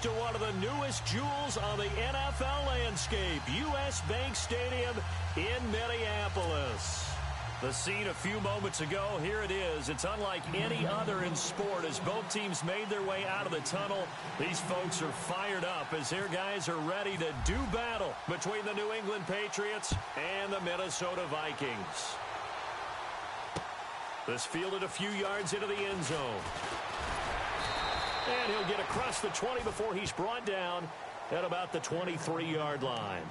to one of the newest jewels on the NFL landscape, U.S. Bank Stadium in Minneapolis. The scene a few moments ago, here it is. It's unlike any other in sport as both teams made their way out of the tunnel. These folks are fired up as their guys are ready to do battle between the New England Patriots and the Minnesota Vikings. This fielded a few yards into the end zone. And he'll get across the 20 before he's brought down at about the 23-yard line.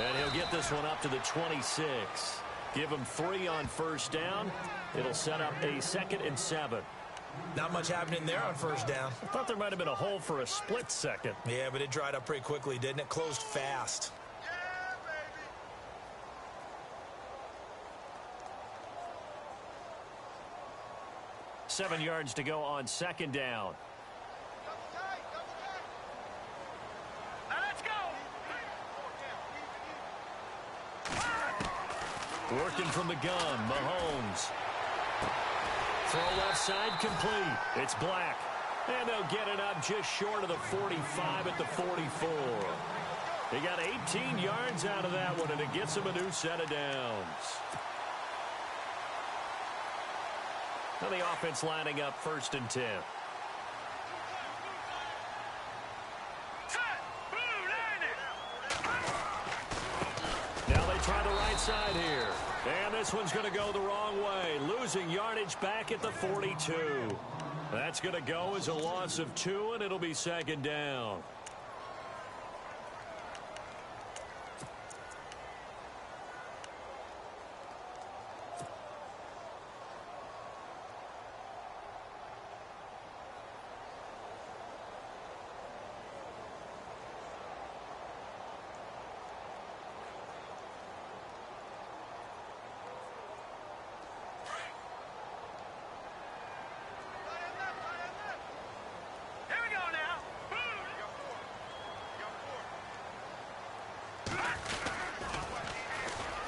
And he'll get this one up to the 26. Give him 3 on first down. It'll set up a 2nd and 7. Not much happening there on first down. I thought there might have been a hole for a split second. Yeah, but it dried up pretty quickly, didn't it? Closed fast. Yeah, baby. 7 yards to go on 2nd down. Working from the gun, Mahomes. Throw left side complete. It's Black. And they'll get it up just short of the 45 at the 44. They got 18 yards out of that one, and it gets them a new set of downs. Now the offense lining up 1st and 10. Now they try the right side here. And this one's going to go the wrong way. Losing yardage back at the 42. That's going to go as a loss of 2, and it'll be 2nd down.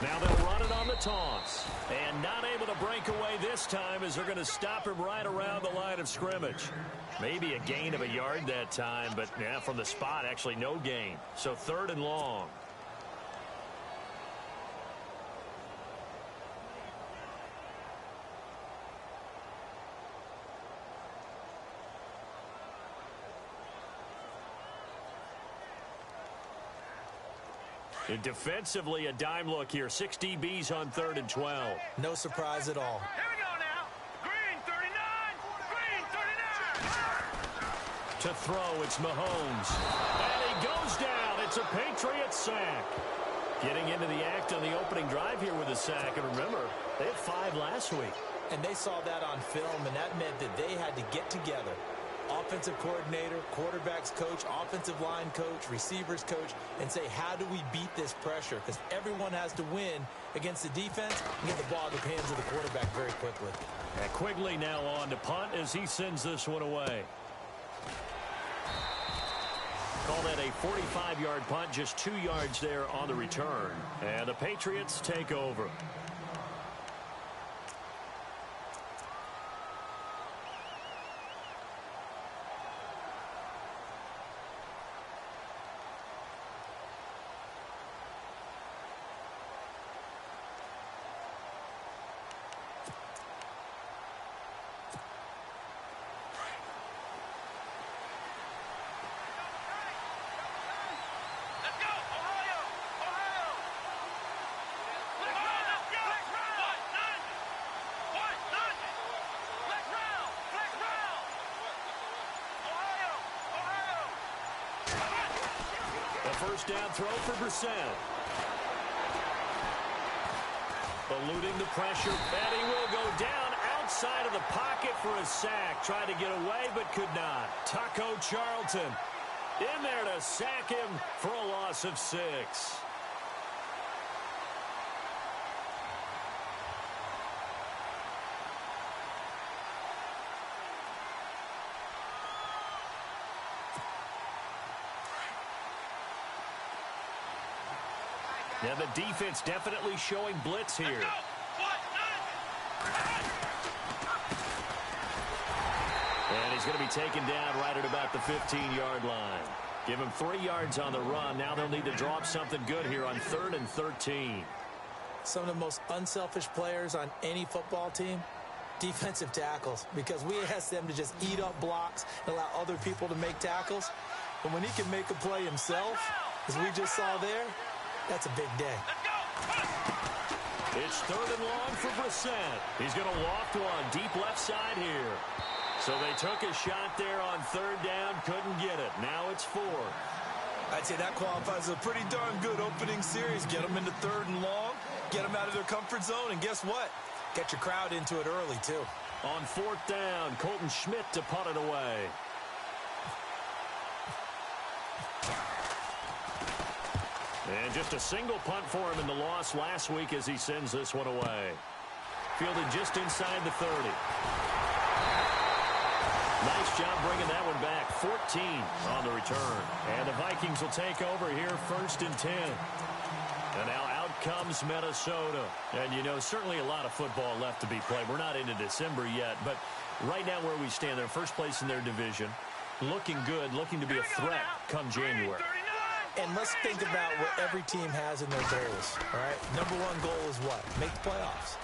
Now they'll run it on the toss. And not able to break away this time as they're going to stop him right around the line of scrimmage. Maybe a gain of a yard that time, but yeah, from the spot, actually no gain. So 3rd and long. And defensively, a dime look here. 6 DBs on 3rd and 12. No surprise at all. Here we go now. Green 39. Green 39. To throw, it's Mahomes. And he goes down. It's a Patriot sack. Getting into the act on the opening drive here with a sack. And remember, they had 5 last week. And they saw that on film, and that meant that they had to get together. Offensive coordinator, quarterbacks coach, offensive line coach, receivers coach, and say, how do we beat this pressure? Because everyone has to win against the defense and get the ball in the hands of the quarterback very quickly. And Quigley now on to punt as he sends this one away. Call that a 45-yard punt, just 2 yards there on the return. And the Patriots take over. First down throw for Brissett. Eluding the pressure, and he will go down outside of the pocket for a sack. Tried to get away, but could not. Taco Charlton in there to sack him for a loss of 6. Yeah, the defense definitely showing blitz here. And he's going to be taken down right at about the 15-yard line. Give him 3 yards on the run. Now they'll need to draw up something good here on 3rd and 13. Some of the most unselfish players on any football team, defensive tackles, because we ask them to just eat up blocks and allow other people to make tackles. And when he can make a play himself, as we just saw there, that's a big day. It's 3rd and long for Brissett. He's going to loft one deep left side here. So they took a shot there on 3rd down, couldn't get it. Now it's 4. I'd say that qualifies as a pretty darn good opening series. Get them into 3rd and long, get them out of their comfort zone, and guess what? Get your crowd into it early, too. On 4th down, Colton Schmidt to punt it away. And just a single punt for him in the loss last week as he sends this one away. Fielded just inside the 30. Nice job bringing that one back. 14 on the return. And the Vikings will take over here 1st and 10. And now out comes Minnesota. And, you know, certainly a lot of football left to be played. We're not into December yet. But right now where we stand, they're first place in their division. Looking good, looking to be a threat come January. And let's think about what every team has in their goals, all right? Number 1 goal is what? Make the playoffs.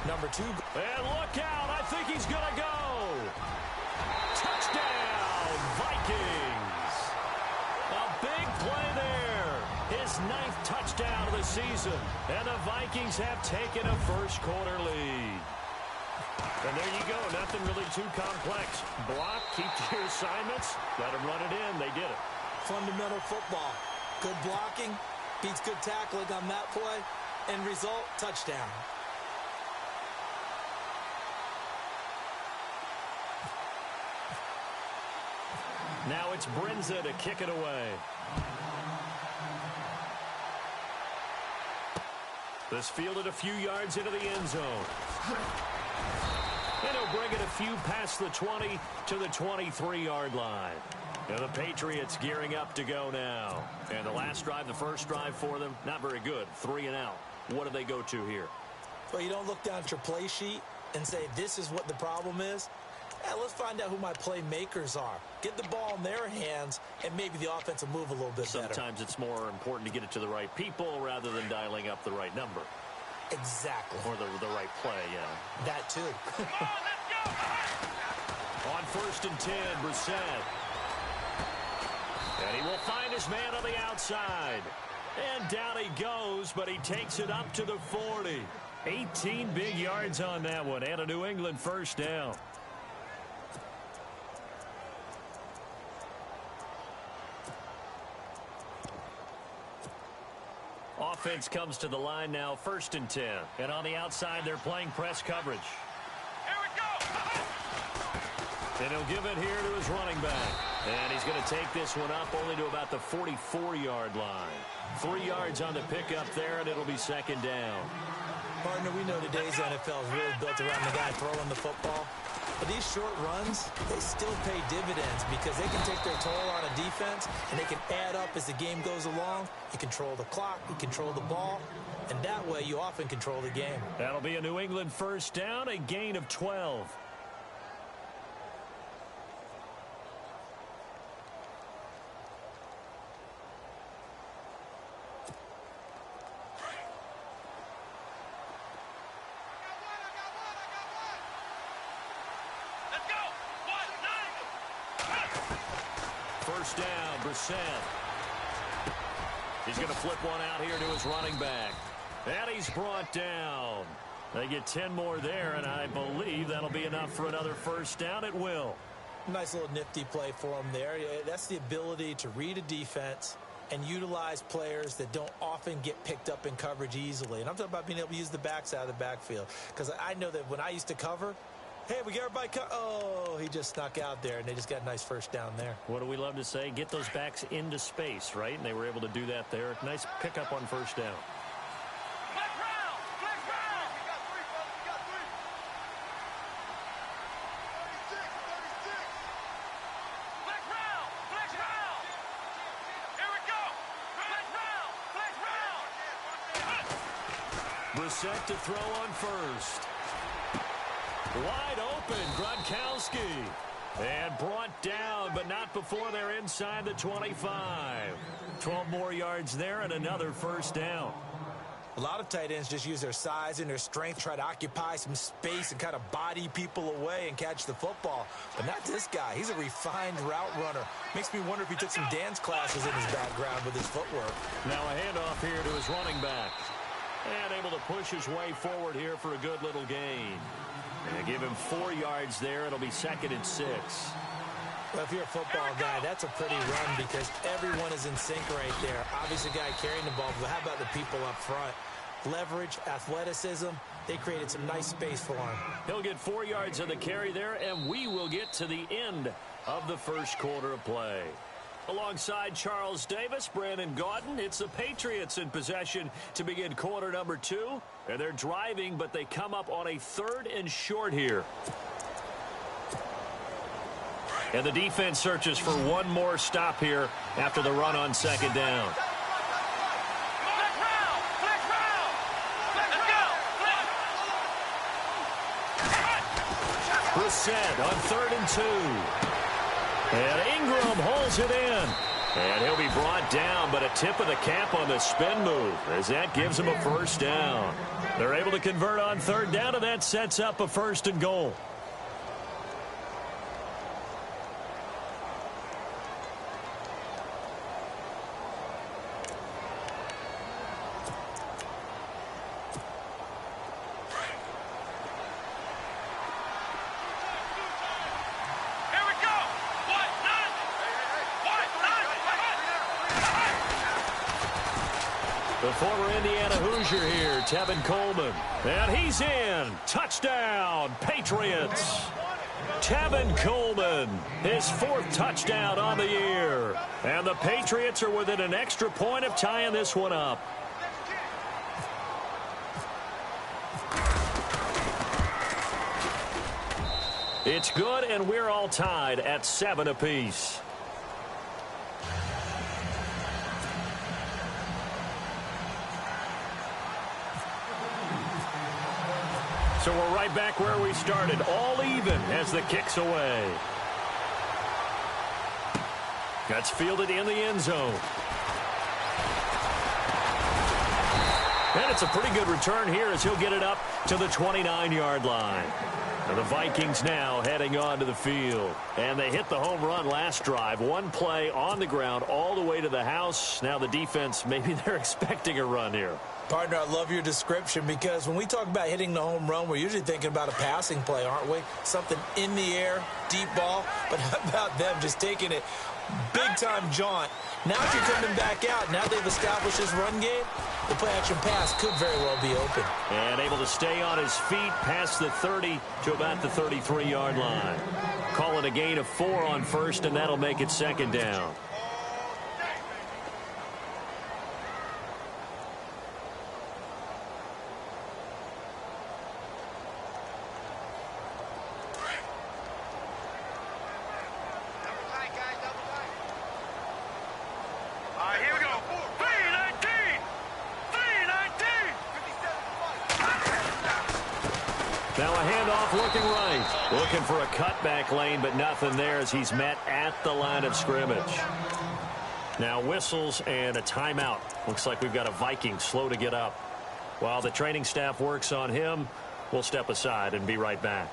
Number 2. And look out. I think he's going to go. Touchdown, Vikings. A big play there. His 9th touchdown of the season. And the Vikings have taken a first-quarter lead. And there you go. Nothing really too complex. Block, keep to your assignments, let them run it in. They did it. Fundamental football. Good blocking, beats good tackling on that play. End result, touchdown. Now it's Brinza to kick it away. This fielded a few yards into the end zone. And he'll bring it a few past the 20 to the 23-yard line. And the Patriots gearing up to go now. And the last drive, the first drive for them, not very good. 3 and out. What do they go to here? Well, you don't look down at your play sheet and say, this is what the problem is. Let's find out who my playmakers are. Get the ball in their hands, and maybe the offense will move a little bit better. Sometimes it's more important to get it to the right people rather than dialing up the right number. Exactly. Or the right play, yeah. That, too. On 1st and 10, Brissett. And he will find his man on the outside. And down he goes, but he takes it up to the 40. 18 big yards on that one, and a New England first down. Offense comes to the line now, 1st and 10. And on the outside, they're playing press coverage. Here we go. And he'll give it here to his running back. And he's going to take this one up only to about the 44-yard line. 3 yards on the pickup there, and it'll be 2nd down. Partner, we know today's NFL is really built around the guy throwing the football. But these short runs, they still pay dividends because they can take their toll on a defense, and they can add up as the game goes along. You control the clock, you control the ball, and that way you often control the game. That'll be a New England first down, a gain of 12. First down, Brissett. He's going to flip one out here to his running back. And he's brought down. They get 10 more there, and I believe that'll be enough for another first down. It will. Nice little nifty play for him there. That's the ability to read a defense and utilize players that don't often get picked up in coverage easily. And I'm talking about being able to use the backside of the backfield. Because I know that when I used to cover, hey, we got everybody oh, he just snuck out there, and they just got a nice first down there. What do we love to say? Get those backs into space, right? And they were able to do that there. Nice pickup on first down. Flex round. Flex round. We got 3, folks. We got 3. 36. Flex round. Flex round. Here we go. Flex round. Flex round. Brissett to throw on first. Wide open, Gronkowski. And brought down, but not before they're inside the 25. 12 more yards there and another first down. A lot of tight ends just use their size and their strength, try to occupy some space and kind of body people away and catch the football. But not this guy. He's a refined route runner. Makes me wonder if he took some dance classes in his background with his footwork. Now a handoff here to his running back. And able to push his way forward here for a good little gain. And give him 4 yards there. It'll be 2nd and 6. Well, if you're a football guy, that's a pretty run because everyone is in sync right there. Obviously, the guy carrying the ball, but how about the people up front? Leverage, athleticism, they created some nice space for him. He'll get 4 yards of the carry there, and we will get to the end of the first quarter of play. Alongside Charles Davis, Brandon Gaudin, it's the Patriots in possession to begin quarter number 2. And they're driving, but they come up on a 3rd and short here. And the defense searches for one more stop here after the run on 2nd down. Brissett on 3rd and 2. And Ingram holds it in. And he'll be brought down, but a tip of the cap on the spin move as that gives him a first down. They're able to convert on 3rd down, and that sets up a 1st and goal. The former Indiana Hoosier here, Tevin Coleman. And he's in. Touchdown, Patriots. Tevin Coleman, his 4th touchdown on the year. And the Patriots are within an extra point of tying this one up. It's good, and we're all tied at 7 apiece. So we're right back where we started, all even as the kick's away. That's fielded in the end zone. And it's a pretty good return here as he'll get it up to the 29-yard line. And the Vikings now heading on to the field. And they hit the home run last drive. One play on the ground all the way to the house. Now the defense, maybe they're expecting a run here. Partner, I love your description because when we talk about hitting the home run, we're usually thinking about a passing play, aren't we? Something in the air, deep ball. But how about them just taking it big-time jaunt? Now if you're coming back out, now they've established this run game, the play-action pass could very well be open. And able to stay on his feet past the 30 to about the 33-yard line. Call it a gain of 4 on 1st, and that'll make it 2nd down. Now a handoff looking right. Looking for a cutback lane, but nothing there as he's met at the line of scrimmage. Now whistles and a timeout. Looks like we've got a Viking slow to get up. While the training staff works on him, we'll step aside and be right back.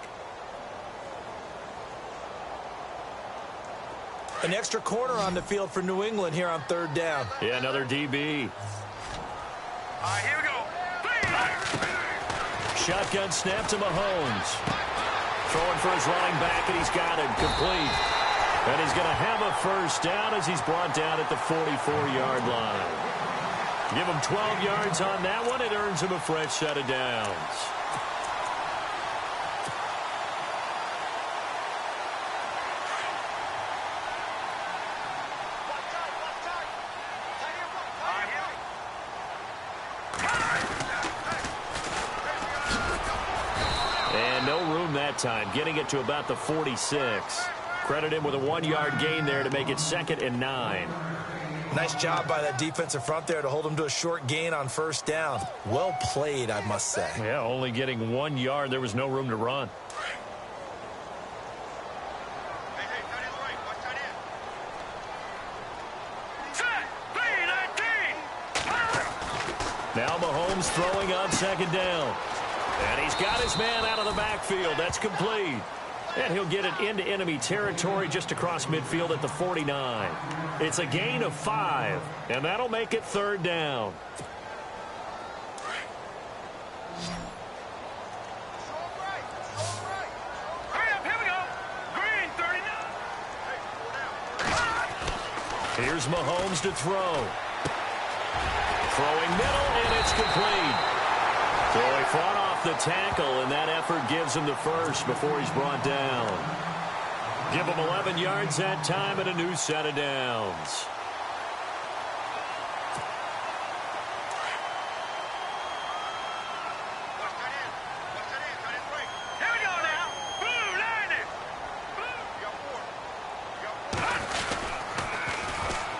An extra corner on the field for New England here on 3rd down. Yeah, another DB. All right, here we go. Shotgun snap to Mahomes. Throwing for his running back, and he's got it complete. And he's going to have a first down as he's brought down at the 44-yard line. Give him 12 yards on that one. It earns him a fresh set of downs. And no room that time, getting it to about the 46. Credit him with a 1-yard gain there to make it 2nd and 9. Nice job by that defensive front there to hold him to a short gain on first down. Well played, I must say. Yeah, only getting 1 yard. There was no room to run. Now Mahomes throwing on second down. And he's got his man out of the backfield. That's complete. And he'll get it into enemy territory just across midfield at the 49. It's a gain of 5, and that'll make it third down. Here's Mahomes to throw. Throwing middle, and it's complete. So he fought off the tackle, and that effort gives him the first before he's brought down. Give him 11 yards that time and a new set of downs.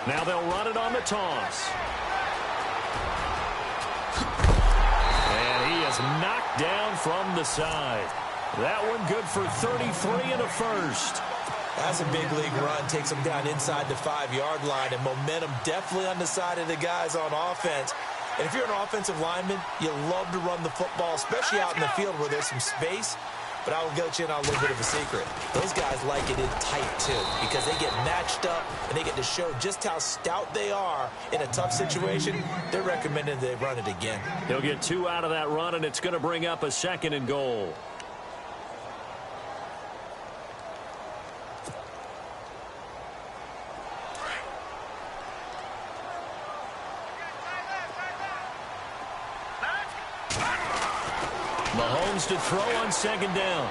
Now they'll run it on the toss. And he is knocked down from the side. That one good for 33 and a first. That's a big league run. Takes them down inside the 5-yard line. And momentum definitely on the side of the guys on offense. And if you're an offensive lineman, you love to run the football, especially out in the field where there's some space. But I will get you in on a little bit of a secret. Those guys like it in tight, too, because they get matched up and they get to show just how stout they are in a tough situation. They're recommending they run it again. He'll get 2 out of that run, and it's going to bring up a 2nd and goal. Mahomes to throw on second down.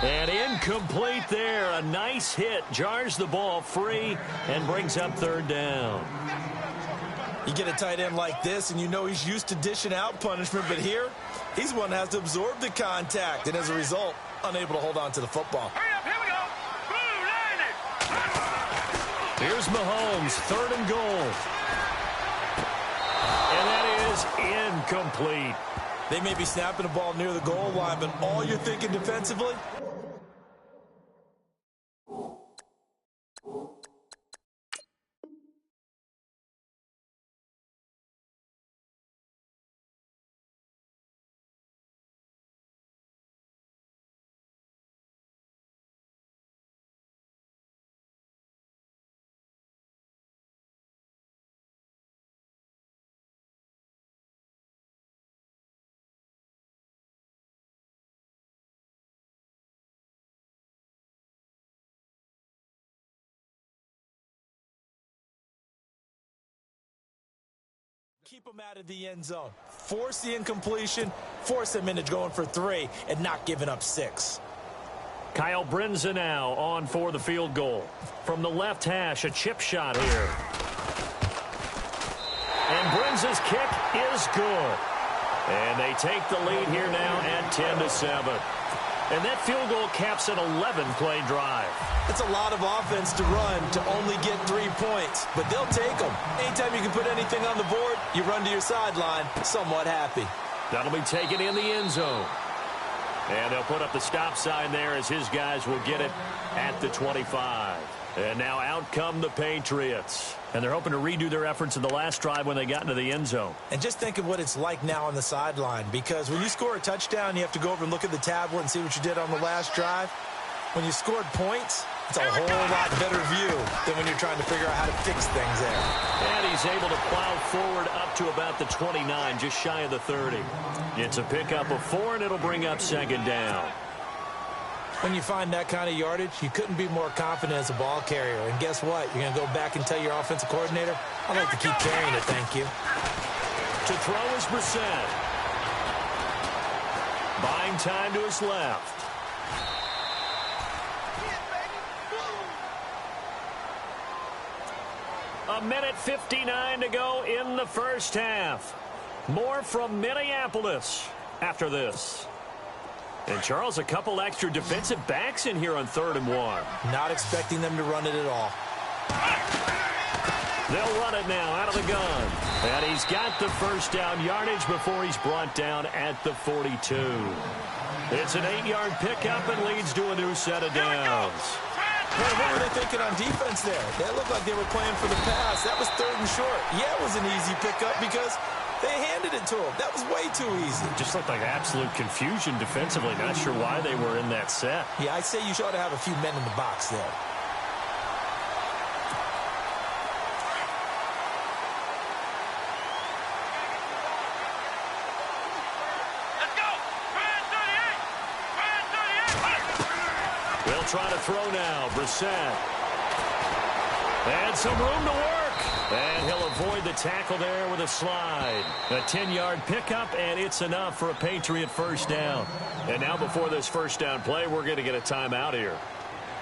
And incomplete there. A nice hit. Jars the ball free and brings up third down. You get a tight end like this, and you know he's used to dishing out punishment, but here, he's one that has to absorb the contact, and as a result, unable to hold on to the football. Here's Mahomes, 3rd and goal. And that is incomplete. They may be snapping the ball near the goal line, but all you're thinking defensively? Keep them out of the end zone. Force the incompletion, force them into going for 3, and not giving up 6. Kyle Brinza now on for the field goal. From the left hash, a chip shot here. And Brinza's kick is good. And they take the lead here now at 10-7. And that field goal caps an 11-play drive. It's a lot of offense to run to only get 3 points, but they'll take them. Anytime you can put anything on the board, you run to your sideline somewhat happy. That'll be taken in the end zone. And they'll put up the stop sign there as his guys will get it at the 25. And now out come the Patriots. And they're hoping to redo their efforts in the last drive when they got into the end zone. And just think of what it's like now on the sideline, because when you score a touchdown, you have to go over and look at the tablet and see what you did on the last drive. When you scored points, it's a whole lot better view than when you're trying to figure out how to fix things there. And he's able to plow forward up to about the 29, just shy of the 30. It's a pickup of 4, and it'll bring up second down. When you find that kind of yardage, you couldn't be more confident as a ball carrier. And guess what? You're going to go back and tell your offensive coordinator, I'd like to keep carrying it, thank you. To throw is Brissett. Buying time to his left. A minute 59 to go in the first half. More from Minneapolis after this. And, Charles, a couple extra defensive backs in here on 3rd and 1. Not expecting them to run it at all. They'll run it now out of the gun. And he's got the first down yardage before he's brought down at the 42. It's an 8-yard pickup and leads to a new set of downs. Hey, what were they thinking on defense there? They looked like they were playing for the pass. That was 3rd and short. Yeah, it was an easy pickup because they handed it to him. That was way too easy. Just looked like absolute confusion defensively. Not sure why they were in that set. Yeah, I'd say you should have a few men in the box there. Trying to throw now. Brissett. And some room to work. And he'll avoid the tackle there with a slide. A 10-yard pickup, and it's enough for a Patriot first down. And now before this first down play, we're going to get a timeout here,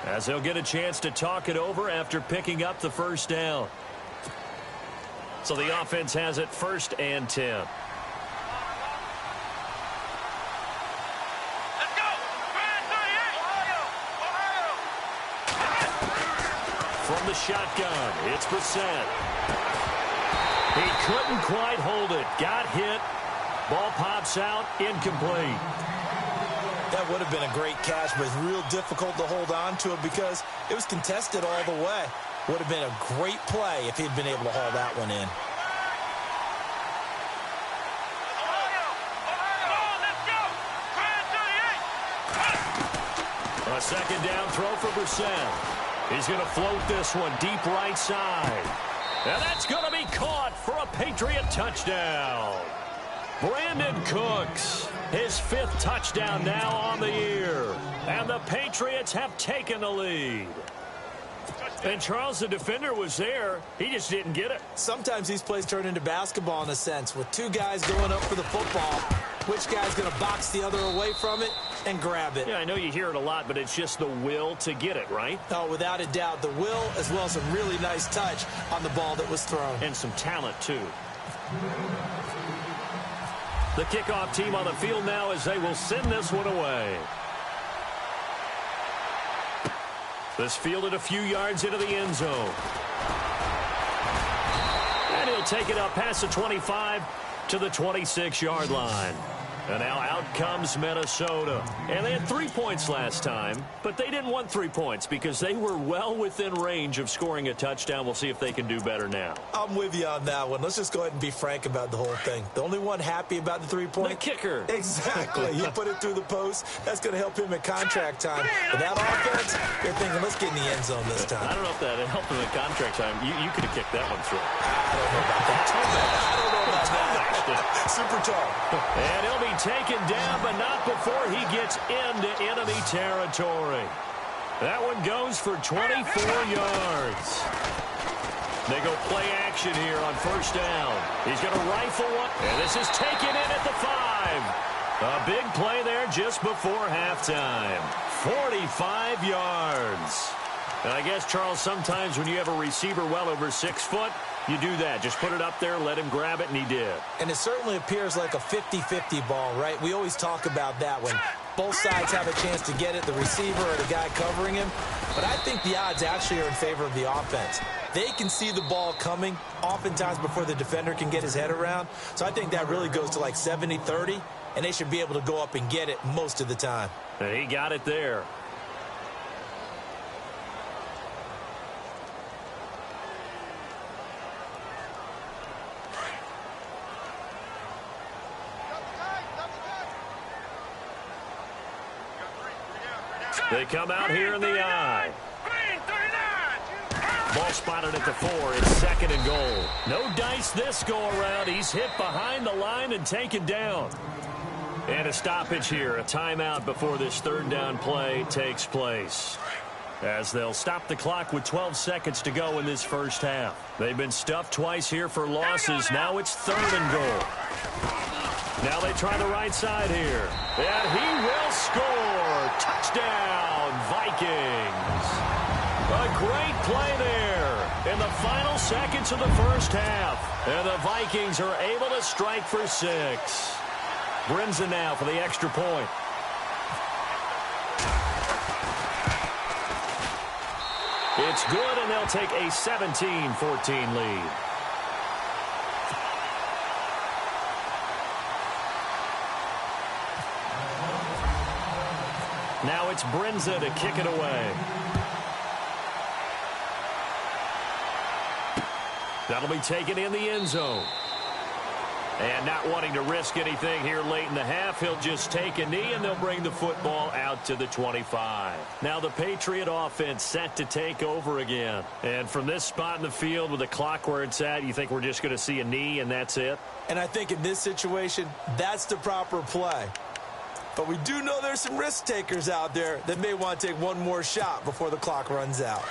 as they'll get a chance to talk it over after picking up the first down. So the offense has it 1st and 10. From the shotgun, it's Brissett. He couldn't quite hold it. Got hit. Ball pops out. Incomplete. That would have been a great catch, but it's real difficult to hold on to it because it was contested all the way. Would have been a great play if he'd been able to haul that one in. A second down throw for Brissett. He's going to float this one deep right side. And that's going to be caught for a Patriot touchdown. Brandon Cooks, his 5th touchdown now on the year. And the Patriots have taken the lead. And Charles, the defender, was there. He just didn't get it. Sometimes these plays turn into basketball in a sense, with 2 guys going up for the football. Which guy's going to box the other away from it and grab it? Yeah, I know you hear it a lot, but it's just the will to get it, right? Oh, without a doubt. The will, as well as a really nice touch on the ball that was thrown. And some talent, too. The kickoff team on the field now as they will send this one away. This fielded a few yards into the end zone. And he'll take it up past the 25 to the 26-yard line. And now out comes Minnesota. And they had 3 points last time, but they didn't want 3 points because they were well within range of scoring a touchdown. We'll see if they can do better now. I'm with you on that one. Let's just go ahead and be frank about the whole thing. The only one happy about the 3-point? The kicker. Exactly. He put it through the post. That's going to help him at contract time. But that offense, they're thinking, let's get in the end zone this time. I don't know if that helped him at contract time. You could have kicked that one through. I don't know about that. I don't know about that. Super tall. And he'll be taken down, but not before he gets into enemy territory. That one goes for 24 yards. They go play action here on first down. He's going to rifle one, and this is taken in at the 5. A big play there just before halftime. 45 yards. And I guess, Charles, sometimes when you have a receiver well over 6 foot, you do that. Just put it up there, let him grab it, and he did. And it certainly appears like a 50-50 ball, right? We always talk about that when both sides have a chance to get it, the receiver or the guy covering him. But I think the odds actually are in favor of the offense. They can see the ball coming oftentimes before the defender can get his head around. So I think that really goes to like 70-30, and they should be able to go up and get it most of the time. And he got it there. They come out here in the I. Ball spotted at the 4. It's 2nd and goal. No dice this go around. He's hit behind the line and taken down. And a stoppage here, a timeout before this 3rd down play takes place, as they'll stop the clock with 12 seconds to go in this first half. They've been stuffed twice here for losses. Now it's 3rd and goal. Now they try the right side here. And he will score. Touchdown, Vikings. A great play there in the final seconds of the first half. And the Vikings are able to strike for 6. Brinson now for the extra point. It's good, and they'll take a 17-14 lead. Now it's Brinza to kick it away. That'll be taken in the end zone. And not wanting to risk anything here late in the half, he'll just take a knee, and they'll bring the football out to the 25. Now the Patriot offense set to take over again. And from this spot in the field with the clock where it's at, you think we're just going to see a knee and that's it? And I think in this situation, that's the proper play. But we do know there's some risk takers out there that may want to take one more shot before the clock runs out.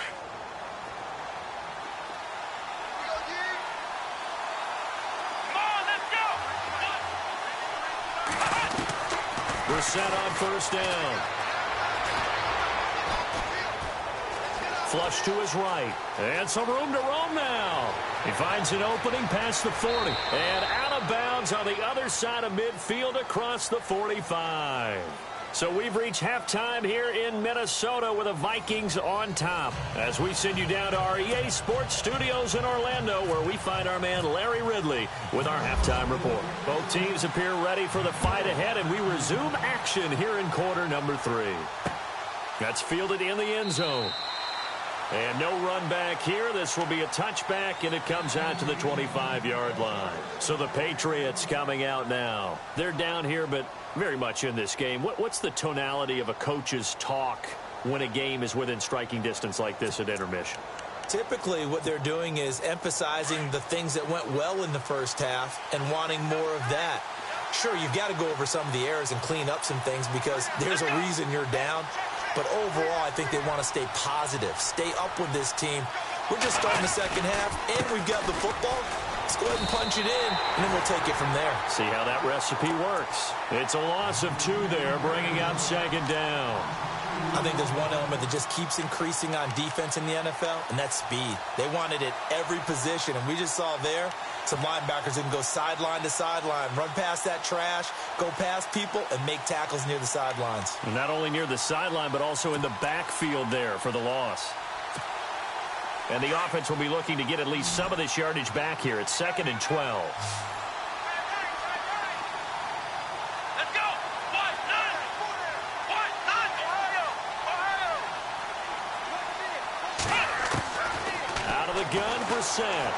We're set on first down. Flush to his right. And some room to roam now. He finds an opening past the 40. And out of bounds on the other side of midfield across the 45. So we've reached halftime here in Minnesota with the Vikings on top. As we send you down to our EA Sports Studios in Orlando, where we find our man Larry Ridley with our halftime report. Both teams appear ready for the fight ahead, and we resume action here in quarter number 3. That's fielded in the end zone. And no run back here. This will be a touchback, and it comes out to the 25-yard line. So the Patriots coming out now. They're down here, but very much in this game. What's the tonality of a coach's talk when a game is within striking distance like this at intermission? Typically, what they're doing is emphasizing the things that went well in the first half and wanting more of that. Sure, you've got to go over some of the errors and clean up some things because there's a reason you're down. But overall, I think they want to stay positive, stay up with this team. We're just starting the second half, and we've got the football. Let's go ahead and punch it in, and then we'll take it from there. See how that recipe works. It's a loss of 2 there, bringing up second down. I think there's one element that just keeps increasing on defense in the NFL, and that's speed. They want it at every position, and we just saw there some linebackers that can go sideline to sideline, run past that trash, go past people, and make tackles near the sidelines. Not only near the sideline, but also in the backfield there for the loss. And the offense will be looking to get at least some of this yardage back here. It's 2nd and 12. Out of the gun, Brissett.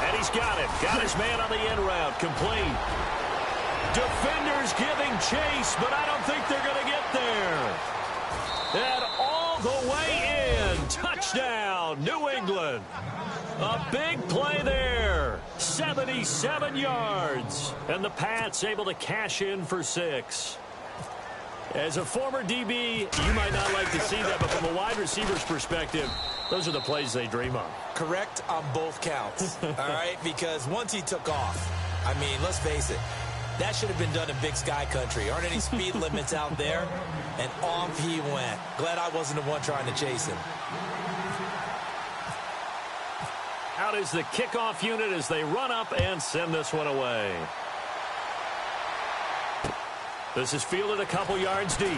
And he's got it. Got his man on the end route. Complete. Defenders giving chase, but I don't think they're going to get there. And all the way in. Touchdown, New England. A big play there. 77 yards. And the Pats able to cash in for 6. As a former DB, you might not like to see that, but from a wide receiver's perspective, those are the plays they dream of. Correct on both counts, all right? Because once he took off, I mean, let's face it, that should have been done in Big Sky Country. Aren't any speed limits out there? And off he went. Glad I wasn't the one trying to chase him. Out is the kickoff unit as they run up and send this one away. This is fielded a couple yards deep.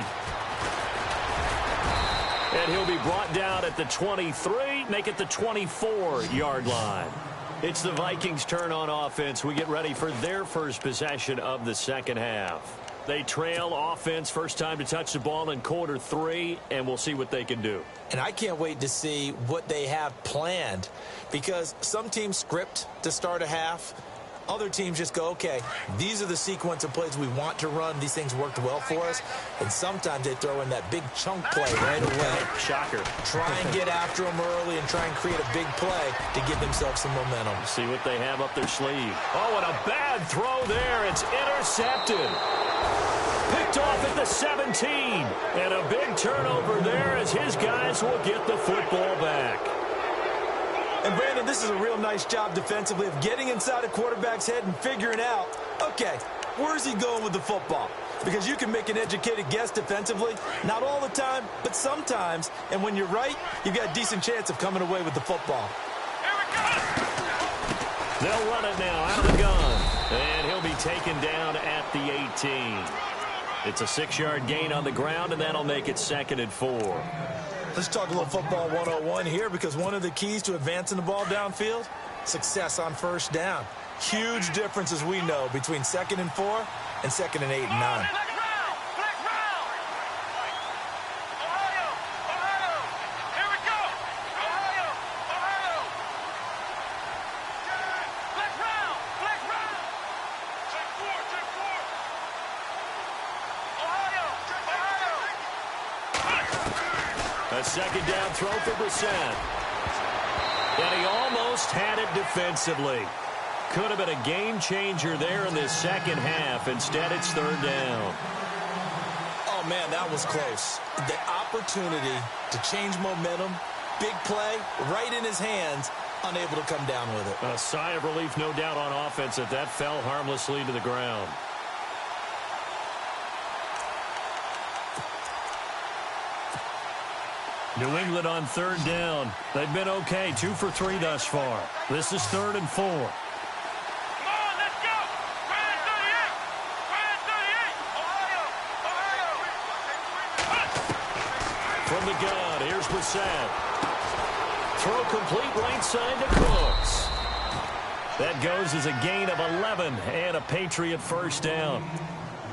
And he'll be brought down at the 23, make it the 24-yard line. It's the Vikings' turn on offense. We get ready for their first possession of the second half. They trail offense, first time to touch the ball in quarter 3, and we'll see what they can do. And I can't wait to see what they have planned, because some teams script to start a half. Other teams just go, okay, these are the sequence of plays we want to run. These things worked well for us. And sometimes they throw in that big chunk play right away. Shocker. Try and get after them early and try and create a big play to give themselves some momentum. See what they have up their sleeve. Oh, and a bad throw there. It's intercepted. Picked off at the 17. And a big turnover there as his guys will get the football back. And, Brandon, this is a real nice job defensively of getting inside a quarterback's head and figuring out, okay, where's he going with the football? Because you can make an educated guess defensively. Not all the time, but sometimes. And when you're right, you've got a decent chance of coming away with the football. They'll run it now out of the gun. And he'll be taken down at the 18. It's a 6-yard gain on the ground, and that'll make it 2nd and 4. Let's talk a little football 101 here, because one of the keys to advancing the ball downfield, success on first down. Huge difference, as we know, between 2nd and 4 and 2nd and 8 and 9. A 2nd down throw for Brissett. And he almost had it defensively. Could have been a game changer there in this second half. Instead, it's 3rd down. Oh, man, that was close. The opportunity to change momentum, big play, right in his hands, unable to come down with it. A sigh of relief, no doubt, on offense that that fell harmlessly to the ground. New England on 3rd down. They've been okay, 2 for 3 thus far. This is 3rd and 4. Come on, let's go! Brand 38! Brand 38! Ohio! From the gun, here's Brissett. Throw complete right side to Cooks. That goes as a gain of 11 and a Patriot 1st down.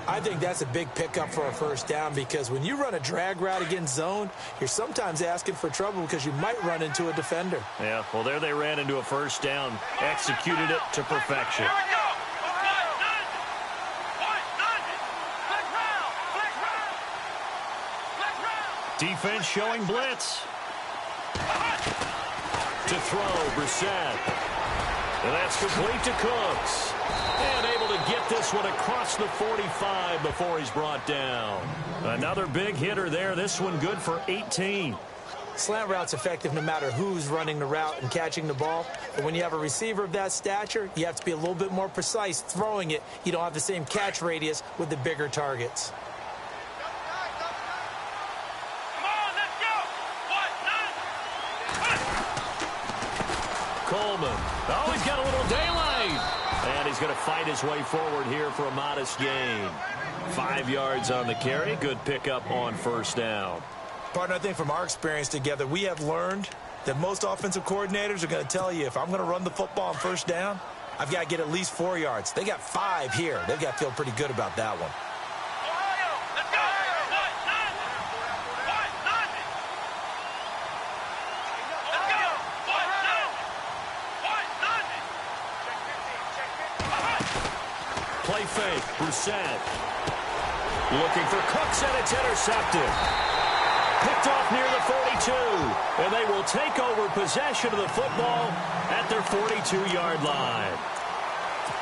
I think that's a big pickup for a 1st down, because when you run a drag route against zone, you're sometimes asking for trouble because you might run into a defender. Yeah, well, there they ran into a 1st down, executed it to perfection. Here we go! Defense showing blitz. To throw, Brissett. And that's complete to Cooks. And able to get this one across the 45 before he's brought down. Another big hitter there. This one good for 18. Slant route's effective no matter who's running the route and catching the ball. But when you have a receiver of that stature, you have to be a little bit more precise throwing it. You don't have the same catch radius with the bigger targets. Coleman. Oh, he's got a little daylight. And he's going to fight his way forward here for a modest gain. 5 yards on the carry. Good pickup on 1st down. Partner, I think from our experience together, we have learned that most offensive coordinators are going to tell you, if I'm going to run the football on 1st down, I've got to get at least 4 yards. They got 5 here. They've got to feel pretty good about that one. Play fake, Brissett. Looking for Cooks, and it's intercepted. Picked off near the 42, and they will take over possession of the football at their 42-yard line.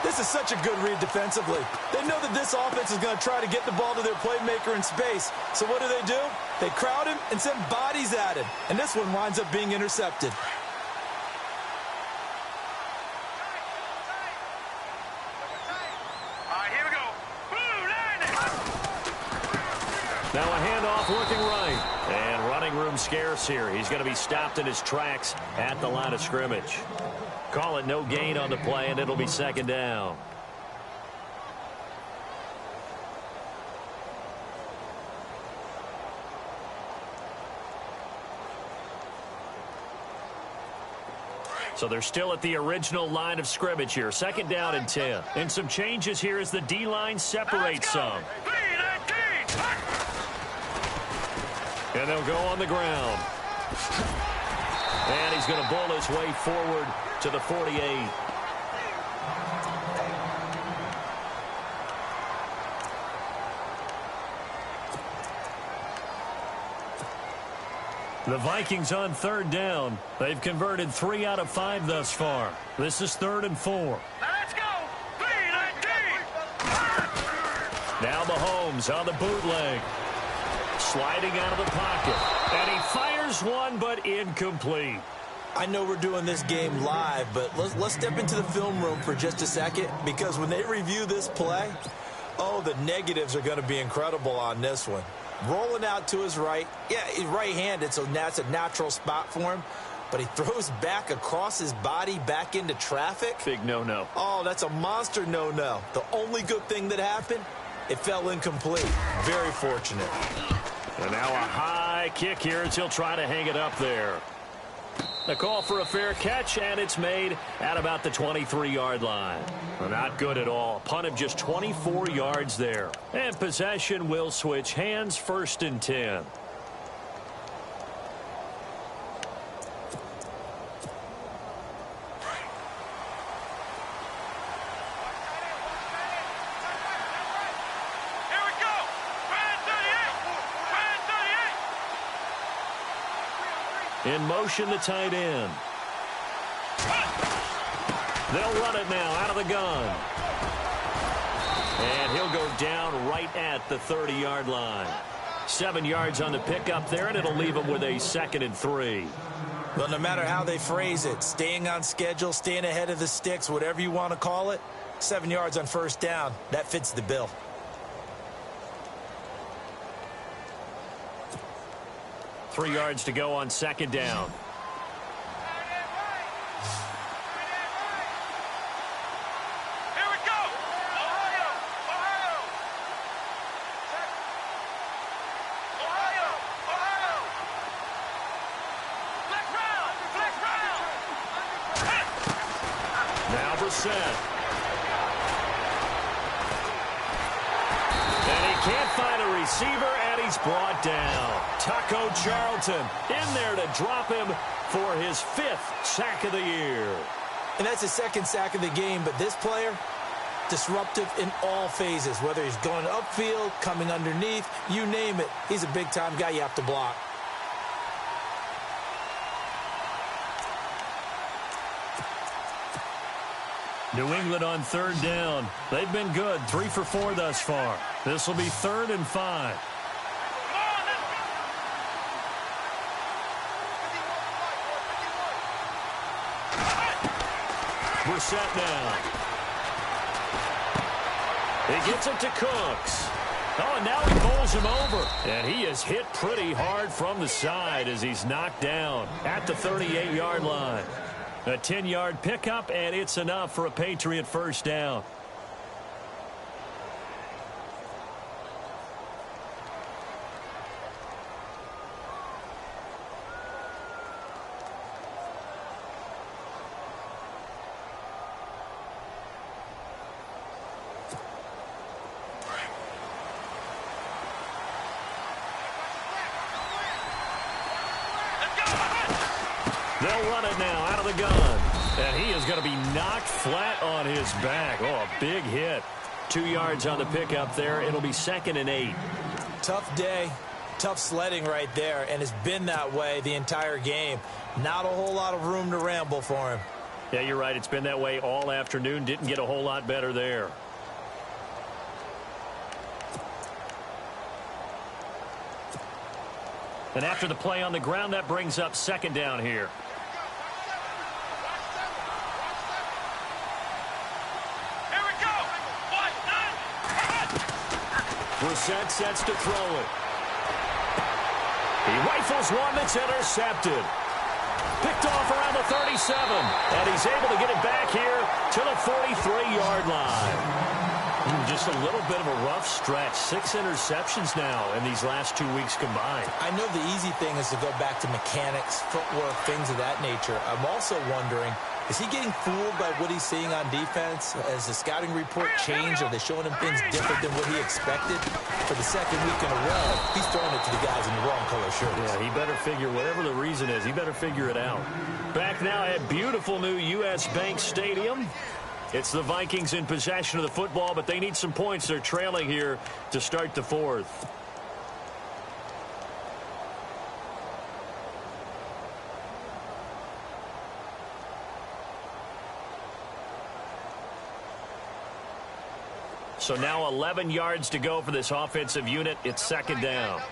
This is such a good read defensively. They know that this offense is going to try to get the ball to their playmaker in space. So what do? They crowd him and send bodies at him. And this one winds up being intercepted. Now a handoff looking right. And running room scarce here. He's going to be stopped in his tracks at the line of scrimmage. Call it no gain on the play, and it'll be 2nd down. So they're still at the original line of scrimmage here. 2nd down and 10. And some changes here as the D-line separates some. And they'll go on the ground. And he's going to bull his way forward to the 48. The Vikings on 3rd down. They've converted 3 out of 5 thus far. This is 3rd and 4. Let's go! Now Mahomes on the bootleg. Sliding out of the pocket. And he fires one, but incomplete. I know we're doing this game live, but let's step into the film room for just a second, because when they review this play, oh, the negatives are going to be incredible on this one. Rolling out to his right. Yeah, he's right-handed, so that's a natural spot for him. But he throws back across his body back into traffic. Big no-no. Oh, that's a monster no-no. The only good thing that happened, It fell incomplete. Very fortunate. And now a high kick here as he'll try to hang it up there. The call for a fair catch, and it's made at about the 23-yard line. Well, not good at all. Punt of just 24 yards there. And possession will switch hands, 1st and 10. In motion, the tight end. They'll run it now out of the gun. And he'll go down right at the 30-yard line. 7 yards on the pickup there, and it'll leave him with a 2nd and 3. Well, no matter how they phrase it, staying on schedule, staying ahead of the sticks, whatever you want to call it, 7 yards on 1st down, that fits the bill. Three yards to go on 2nd down. Here we go. Ohio. Flex round. Now Brissett. And he can't find a receiver, and he's brought down. Taco Charlton in there to drop him for his 5th sack of the year. And that's his 2nd sack of the game, but this player, disruptive in all phases, whether he's going upfield, coming underneath, you name it. He's a big-time guy you have to block. New England on 3rd down. They've been good, 3 for 4 thus far. This will be 3rd and 5. Brissett now. He gets it to Cooks. Oh, and now he bowls him over. And he is hit pretty hard from the side as he's knocked down at the 38-yard line. A 10-yard pickup, and it's enough for a Patriot 1st down. They'll run it now out of the gun. And he is going to be knocked flat on his back. Oh, a big hit. 2 yards on the pickup there. It'll be 2nd and 8. Tough day, tough sledding right there, and it's been that way the entire game. Not a whole lot of room to ramble for him. Yeah, you're right. It's been that way all afternoon. Didn't get a whole lot better there. And after the play on the ground, that brings up 2nd down here. Brissett sets to throw it. He rifles one that's intercepted. Picked off around the 37. And he's able to get it back here to the 43-yard line. Just a little bit of a rough stretch. 6 interceptions now in these last 2 weeks combined. I know the easy thing is to go back to mechanics, footwork, things of that nature. I'm also wondering, is he getting fooled by what he's seeing on defense? Has the scouting report changed? Are they showing him things different than what he expected? For the 2nd week in a row, he's throwing it to the guys in the wrong color shirts. Yeah, he better figure, whatever the reason is, he better figure it out. Back now at beautiful new U.S. Bank Stadium. It's the Vikings in possession of the football, but they need some points. They're trailing here to start the 4th. So now 11 yards to go for this offensive unit. It's 2nd down.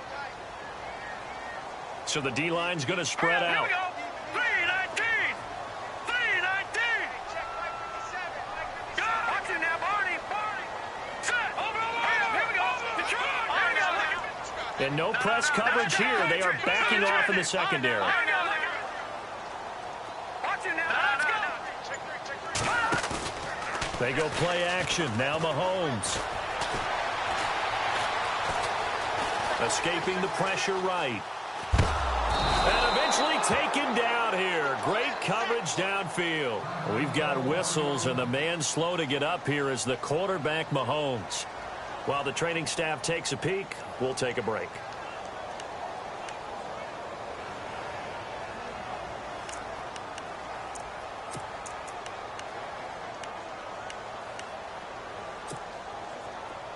So the D-line's going to spread out. And no press coverage here. They are backing off in the secondary. They go play action. Now Mahomes. Escaping the pressure right. And eventually taken down here. Great coverage downfield. We've got whistles, and the man slow to get up here is the quarterback, Mahomes. While the training staff takes a peek, we'll take a break.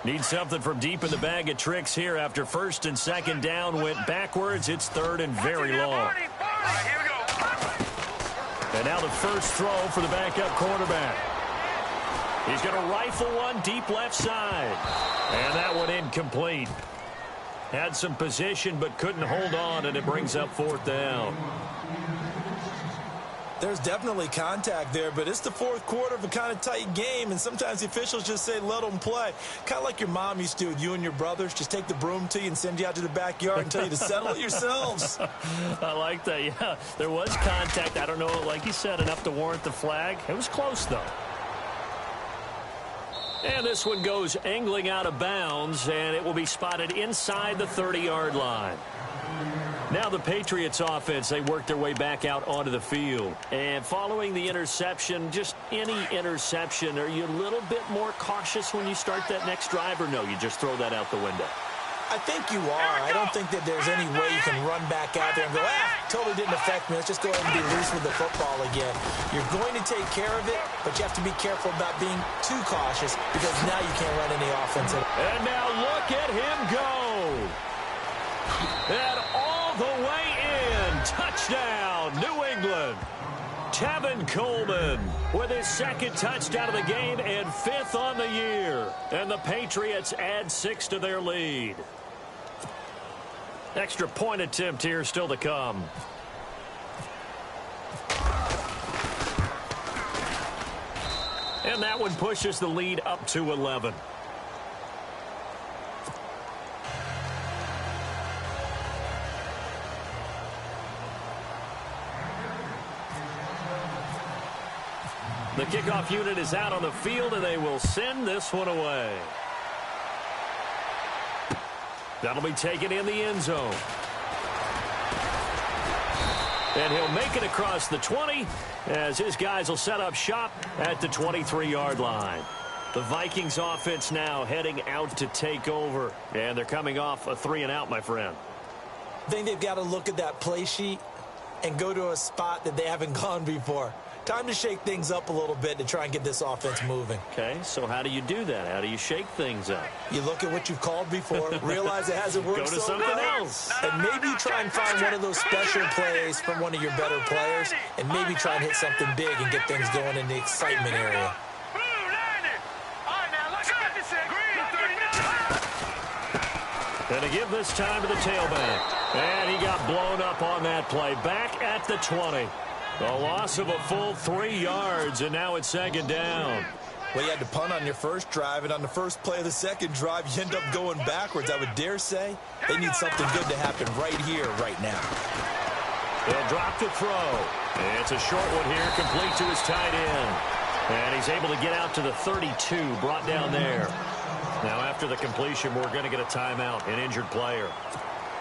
Need something from deep in the bag of tricks here after first and second down went backwards. It's third and very long. And now the first throw for the backup quarterback. He's going to rifle one deep left side. And that one incomplete. Had some position but couldn't hold on, and it brings up fourth down. There's definitely contact there, but it's the fourth quarter of a kind of tight game, and sometimes the officials just say, let them play. Kind of like your mom used to do with you and your brothers. Just take the broom to you and send you out to the backyard and tell you to settle it yourselves. I like that, yeah. There was contact. I don't know, like you said, enough to warrant the flag. It was close, though. And this one goes angling out of bounds, and it will be spotted inside the 30-yard line. Now the Patriots offense, they work their way back out onto the field. And following the interception, just any interception, are you a little bit more cautious when you start that next drive, or no, you just throw that out the window? I think you are. I don't think that there's any way you can run back out there and go, totally didn't affect me. Let's just go ahead and be loose with the football again. You're going to take care of it, but you have to be careful about being too cautious because now you can't run any offense. And now look at him go. And all the way in. Touchdown, New England. Tevin Coleman with his second touchdown of the game and fifth on the year. And the Patriots add 6 to their lead. Extra point attempt here still to come. And that one pushes the lead up to 11. The kickoff unit is out on the field, and they will send this one away. That'll be taken in the end zone. And he'll make it across the 20 as his guys will set up shop at the 23-yard line. The Vikings offense now heading out to take over, and they're coming off a 3-and-out, my friend. I think they've got to look at that play sheet and go to a spot that they haven't gone before. Time to shake things up a little bit to try and get this offense moving. Okay, so how do you do that? How do you shake things up? You look at what you've called before, realize it hasn't worked Go to so something well, else. and maybe you try and find one of those special plays from one of your better players, and maybe try and hit something big and get things going in the excitement area. And to give this time to the tailback. And he got blown up on that play. Back at the 20. A loss of a full 3 yards, and now it's second down. Well, you had to punt on your first drive, and on the first play of the second drive, you end up going backwards. I would dare say they need something good to happen right here, right now. They'll drop the throw. It's a short one here, complete to his tight end. And he's able to get out to the 32, brought down there. Now, after the completion, we're going to get a timeout, an injured player.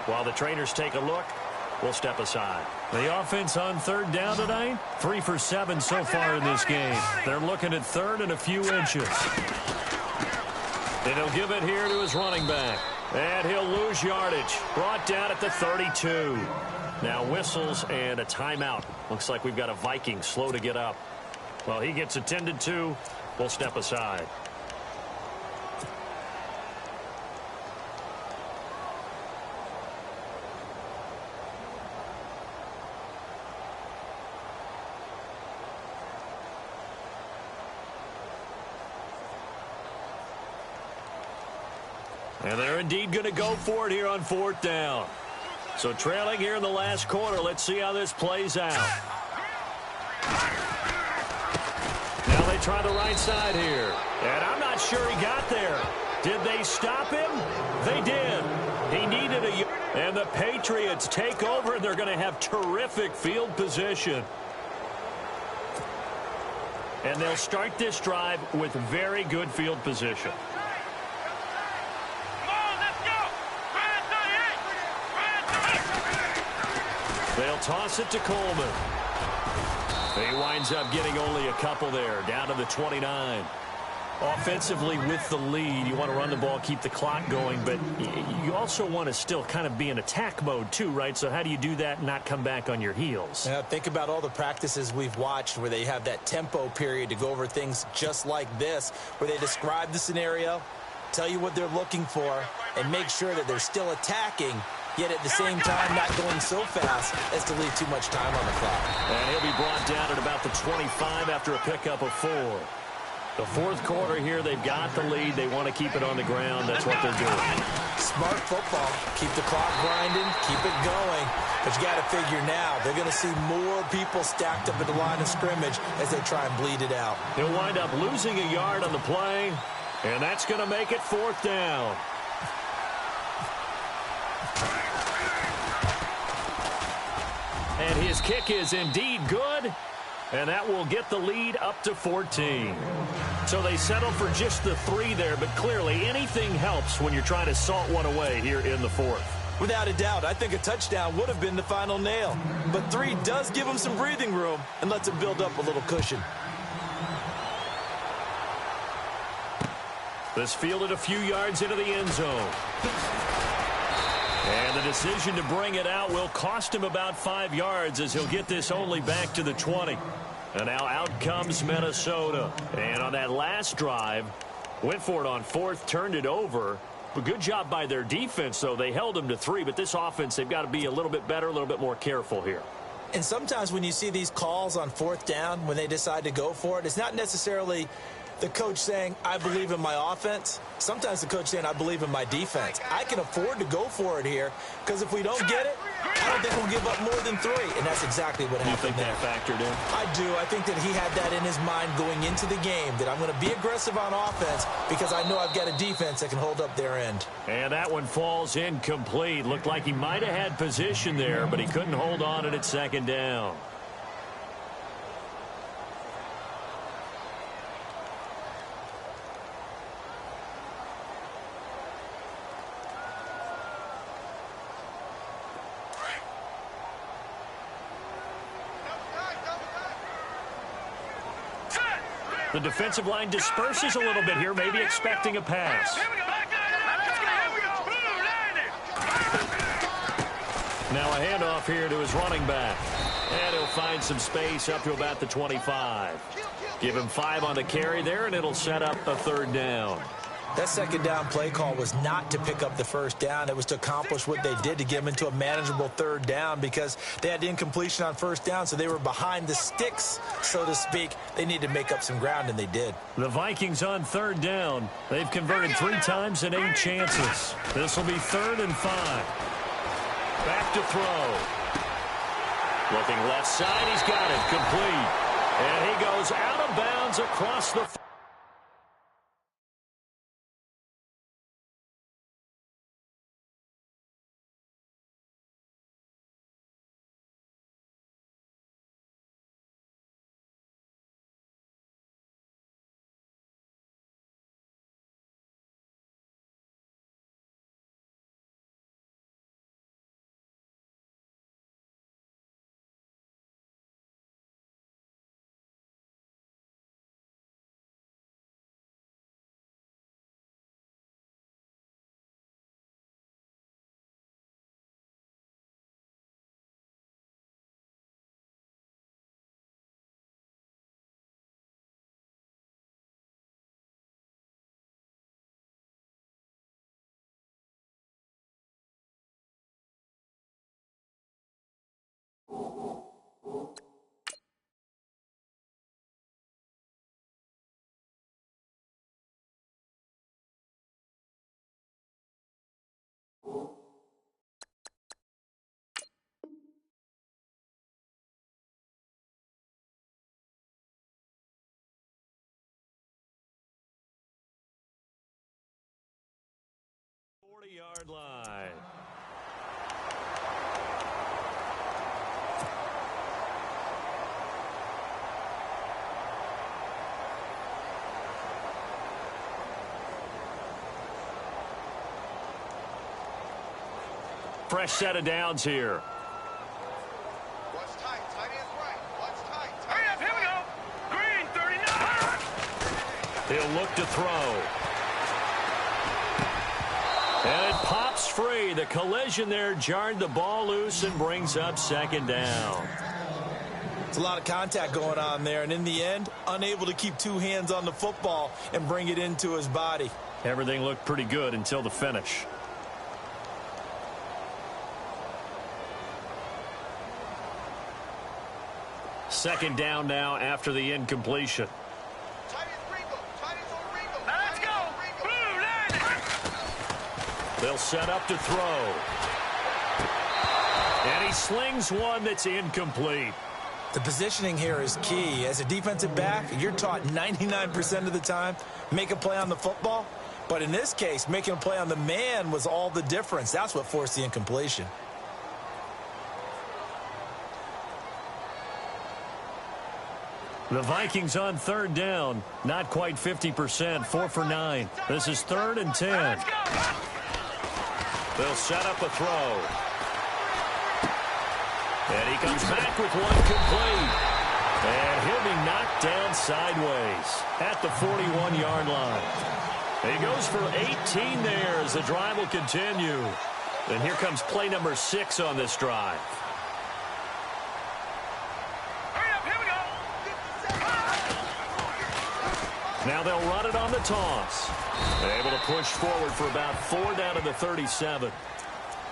While the trainers take a look, we'll step aside. The offense on third down tonight, 3 for 7 so far in this game. They're looking at third and a few inches. And he'll give it here to his running back. And he'll lose yardage. Brought down at the 32. Now whistles and a timeout. Looks like we've got a Viking slow to get up. Well, he gets attended to. We'll step aside. And they're indeed going to go for it here on fourth down. So trailing here in the last quarter. Let's see how this plays out. Now they try the right side here. And I'm not sure he got there. Did they stop him? They did. He needed a... And the Patriots take over, and they're going to have terrific field position. And they'll start this drive with very good field position. They'll toss it to Coleman. He winds up getting only a couple there, down to the 29. Offensively with the lead, you want to run the ball, keep the clock going, but you also want to still kind of be in attack mode too, right? So how do you do that and not come back on your heels? Yeah, think about all the practices we've watched where they have that tempo period to go over things just like this, where they describe the scenario, tell you what they're looking for, and make sure that they're still attacking, yet at the same time not going so fast as to leave too much time on the clock. And he'll be brought down at about the 25 after a pickup of 4. The fourth quarter here, they've got the lead. They want to keep it on the ground. That's what they're doing. Smart football. Keep the clock grinding. Keep it going. But you got to figure now, they're going to see more people stacked up at the line of scrimmage as they try and bleed it out. They'll wind up losing a yard on the play, and that's going to make it 4th down. And his kick is indeed good. And that will get the lead up to 14. So they settle for just the 3 there, but clearly anything helps when you're trying to salt one away here in the 4th. Without a doubt, I think a touchdown would have been the final nail. But 3 does give them some breathing room and lets them build up a little cushion. This fielded a few yards into the end zone. And the decision to bring it out will cost him about 5 yards as he'll get this only back to the 20. And now out comes Minnesota. And on that last drive, went for it on 4th, turned it over. But good job by their defense, though. They held them to 3, but this offense, they've got to be a little bit better, a little bit more careful here. And sometimes when you see these calls on 4th down, when they decide to go for it, it's not necessarily the coach saying, I believe in my offense. Sometimes the coach saying, I believe in my defense. I can afford to go for it here because if we don't get it, I don't think we'll give up more than 3. And that's exactly what happened there. You think that factored in? I do. I think that he had that in his mind going into the game, that I'm going to be aggressive on offense because I know I've got a defense that can hold up their end. And that one falls incomplete. Looked like he might have had position there, but he couldn't hold on at 2nd down. The defensive line disperses a little bit here, maybe expecting a pass. Now a handoff here to his running back. And he'll find some space up to about the 25. Give him 5 on the carry there, and it'll set up a 3rd down. That 2nd down play call was not to pick up the 1st down. It was to accomplish what they did to get them into a manageable 3rd down because they had incompletion on 1st down, so they were behind the sticks, so to speak. They needed to make up some ground, and they did. The Vikings on 3rd down. They've converted 3 times in 8 chances. This will be 3rd and 5. Back to throw. Looking left side. He's got it. Complete. And he goes out of bounds across the 40-yard line. Fresh set of downs here. He'll look to throw. And it pops free. The collision there jarred the ball loose and brings up second down. It's a lot of contact going on there, and in the end, unable to keep two hands on the football and bring it into his body. Everything looked pretty good until the finish. Second down now after the incompletion. Let's go. Blue line. They'll set up to throw. And he slings one that's incomplete. The positioning here is key. As a defensive back, you're taught 99% of the time, make a play on the football. But in this case, making a play on the man was all the difference. That's what forced the incompletion. The Vikings on third down. Not quite 50%. 4 for 9. This is 3rd and 10. They'll set up a throw. And he comes back with one complete. And he'll be knocked down sideways at the 41-yard line. He goes for 18 there as the drive will continue. And here comes play number 6 on this drive. Now they'll run it on the toss. Able to push forward for about 4 down to the 37.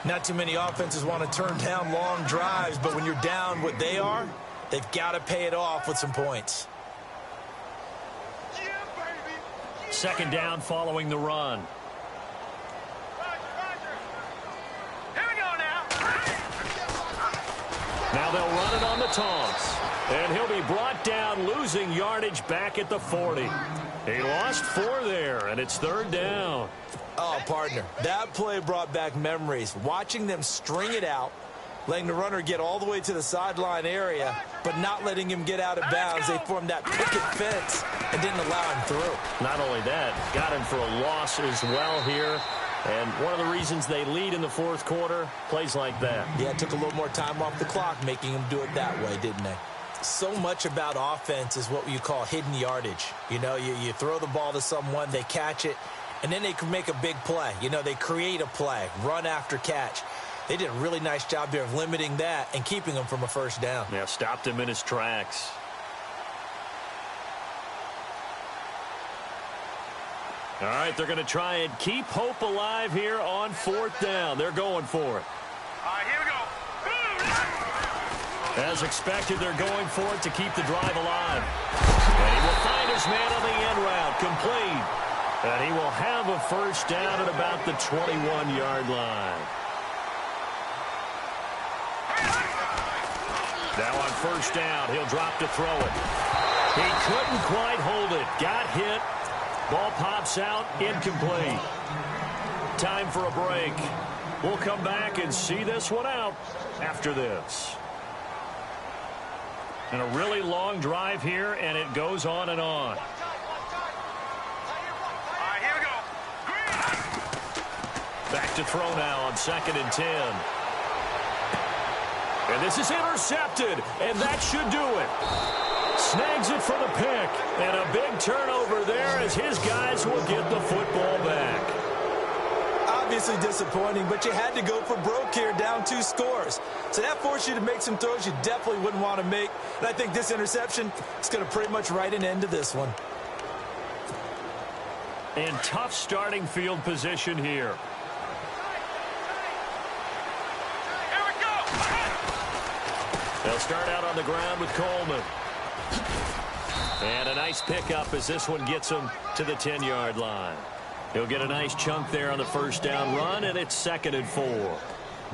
Not too many offenses want to turn down long drives, but when you're down what they are, they've got to pay it off with some points. Second down following the run. Here we go now. Now they'll run it on the toss. And he'll be brought down, losing yardage back at the 40. He lost 4 there, and it's 3rd down. Oh, partner, that play brought back memories. Watching them string it out, letting the runner get all the way to the sideline area, but not letting him get out of bounds. They formed that picket fence and didn't allow him through. Not only that, got him for a loss as well here. And one of the reasons they lead in the 4th quarter, plays like that. Yeah, it took a little more time off the clock, making him do it that way, didn't they? So much about offense is what you call hidden yardage. You know, you throw the ball to someone, they catch it, and then they can make a big play. You know, they create a play, run after catch. They did a really nice job there of limiting that and keeping him from a first down. Yeah, stopped him in his tracks. All right, they're going to try and keep hope alive here on 4th down. They're going for it. All right, here we go. As expected, they're going for it to keep the drive alive. And he will find his man on the end route, complete. And he will have a first down at about the 21-yard line. Now on first down, he'll drop to throw it. He couldn't quite hold it. Got hit. Ball pops out, incomplete. Time for a break. We'll come back and see this one out after this. And a really long drive here, and it goes on and on. All right, here we go. Back to throw now on 2nd and 10. And this is intercepted, and that should do it. Snags it for the pick, and a big turnover there as his guys will get the football back. Obviously disappointing, but you had to go for broke here, down 2 scores. So that forced you to make some throws you definitely wouldn't want to make. And I think this interception is going to pretty much write an end to this one. And tough starting field position here. Here we go. They'll start out on the ground with Coleman. And a nice pickup as this one gets him to the 10-yard line. He'll get a nice chunk there on the first down run, and it's 2nd and 4.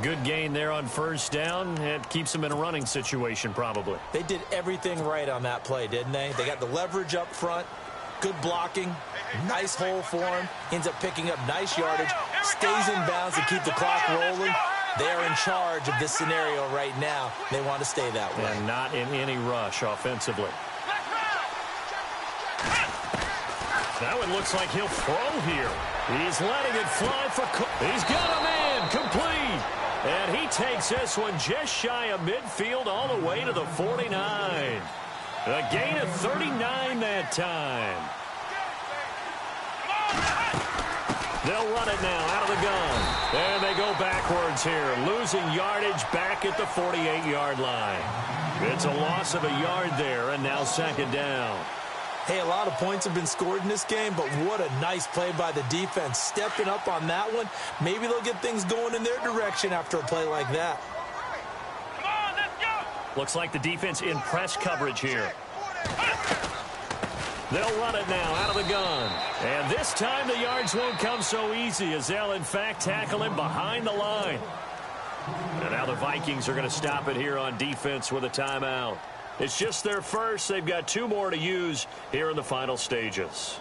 Good gain there on first down. It keeps him in a running situation probably. They did everything right on that play, didn't they? They got the leverage up front, good blocking, nice hole for him, ends up picking up nice yardage, stays in bounds to keep the clock rolling. They are in charge of this scenario right now. They want to stay that way. And not in any rush offensively. Now it looks like he'll throw here. He's letting it fly for he's got a man complete. And he takes this one just shy of midfield all the way to the 49. A gain of 39 that time. They'll run it now out of the gun. And they go backwards here, losing yardage back at the 48-yard line. It's a loss of a yard there, and now second down. Hey, a lot of points have been scored in this game, but what a nice play by the defense. Stepping up on that one, maybe they'll get things going in their direction after a play like that. Come on, let's go. Looks like the defense in press coverage here. They'll run it now out of the gun. And this time the yards won't come so easy as they'll, in fact, tackle him behind the line. And now the Vikings are going to stop it here on defense with a timeout. It's just their first. They've got 2 more to use here in the final stages.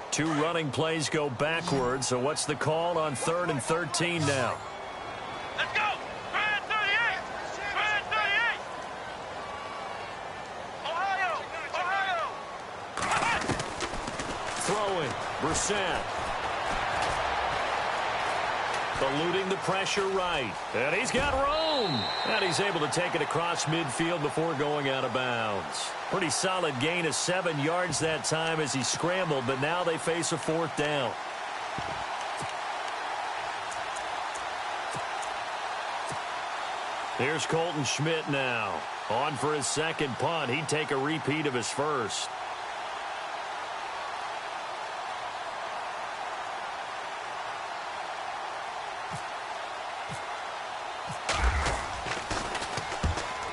Two running plays go backwards. So what's the call on 3rd and 13 now? Let's go. 3rd 38. 3rd 38. Ohio. Throwing. Brissett. Eluding the pressure right. And he's got room. And he's able to take it across midfield before going out of bounds. Pretty solid gain of 7 yards that time as he scrambled, but now they face a 4th down. Here's Colton Schmidt now. On for his second punt. He'd take a repeat of his first.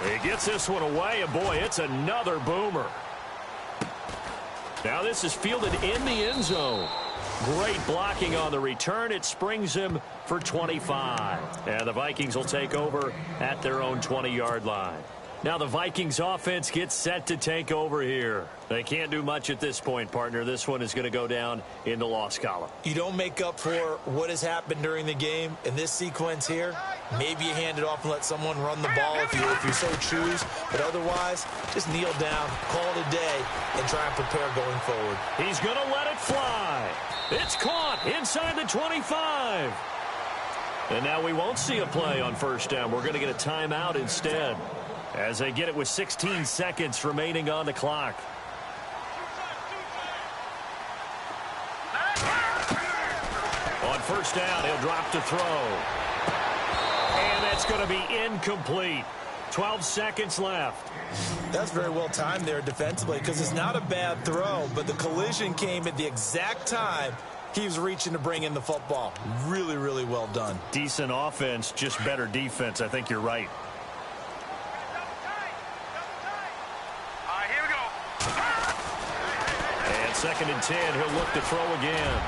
He gets this one away, and boy, it's another boomer. Now this is fielded in the end zone. Great blocking on the return. It springs him for 25. And the Vikings will take over at their own 20-yard line. Now the Vikings offense gets set to take over here. They can't do much at this point, partner. This one is going to go down in the loss column. You don't make up for what has happened during the game in this sequence here. Maybe you hand it off and let someone run the ball if you so choose. But otherwise, just kneel down, call it a day, and try and prepare going forward. He's going to let it fly. It's caught inside the 25. And now we won't see a play on first down. We're going to get a timeout instead, as they get it with 16 seconds remaining on the clock. On first down, he'll drop to throw. And that's going to be incomplete. 12 seconds left. That's very well timed there defensively, because it's not a bad throw, but the collision came at the exact time he was reaching to bring in the football. Really, really well done. Decent offense, just better defense. I think you're right. Here we go. And 2nd and 10, he'll look to throw again.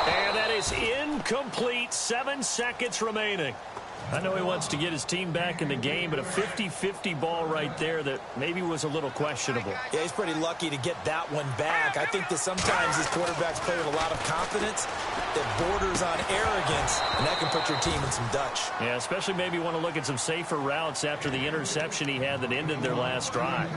And that is incomplete. 7 seconds remaining. I know he wants to get his team back in the game, but a 50-50 ball right there that maybe was a little questionable. Yeah, he's pretty lucky to get that one back. I think that sometimes these quarterbacks play with a lot of confidence that borders on arrogance, and that can put your team in some Dutch. Yeah, especially maybe want to look at some safer routes after the interception he had that ended their last drive.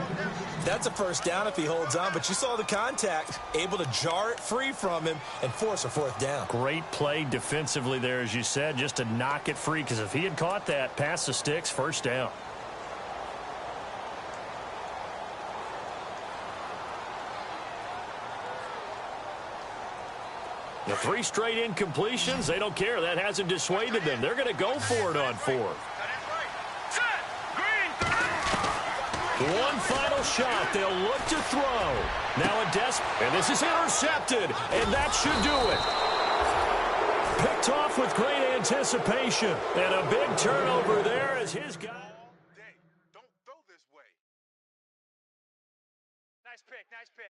That's a first down if he holds on, but you saw the contact, able to jar it free from him and force a 4th down. Great play defensively there, as you said, just to knock it free, because if he had caught that, pass the sticks, first down. The 3 straight incompletions, they don't care. That hasn't dissuaded them. They're going to go for it on 4th. One final shot. They'll look to throw. Now a and this is intercepted, and that should do it. Picked off with great anticipation, and a big turnover there as his guy. Don't throw this way. Nice pick, nice pick.